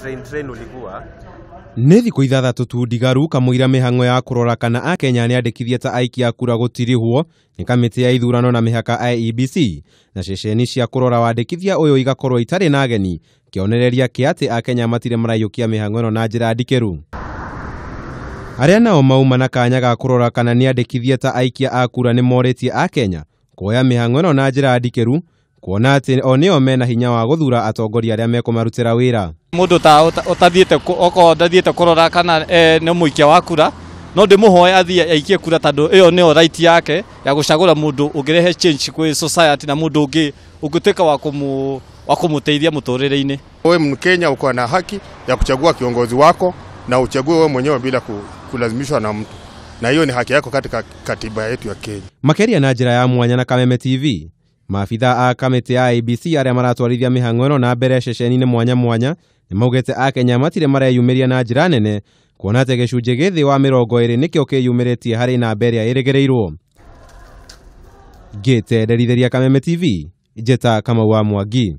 Train ulikuwa nĩ thikũ ithathatũ tu ndigaru kamũira mĩhang'o ya kũrora kana Akenya nĩandĩkithie ta aikia kura gũtirĩhwo nĩ kamĩtĩ ya ithurano na mĩhaka IEBC, na ceceni cia kũrora wandĩkithia ũyũ igakorwo itarĩ na ageni, kĩonereria kĩa atĩ Akenya matirĩ maraiyũkia mĩhang'o ĩno na njĩra ndikĩru. Arĩa nao mauma na kanya ga kũrora kana nĩandĩkithie ta aikia a kura nĩ morĩtie Akenya kuoya mĩhang'o ĩno na njĩra ndikĩru, kuona atĩ o nĩo mena hinya wa gũthura atongoria arĩa mekũmarutĩra wĩra. Mundu ta utathiete oko ndathiete kurora kana nĩ muikia wa kura, no ndimuhoya athie aikie kura tondu iyo nĩyo right yake ya gucagura mundu ungirehe change kwa society na mundu ungi ungituika wa kumuteithia muturire-ini. Wewe Mkenya uko na haki ya kuchagua kiongozi wako na uchague wewe mwenyewe bila kulazimishwa na mtu, na hiyo ni haki yako katika katiba yetu ya Kenya. Makeria na njĩra ya mwanya na Kameme TV, maabitha a kamĩtĩ ya IEBC arĩa maratwarithia mĩhang'o ĩno na mbere ceceni-inĩ mwanya mwanya nĩmaugĩte Akenya matirĩ mareyumĩria na njĩra nene, kuona atĩ gĩcunjĩ gĩthĩ wa 20 nĩkĩo kĩyumĩrĩtie harĩ namba ĩrĩa ĩrĩgĩrĩirwo. Ngĩtenderithĩria Kameme TV, njĩta Kamau wa Mwangi.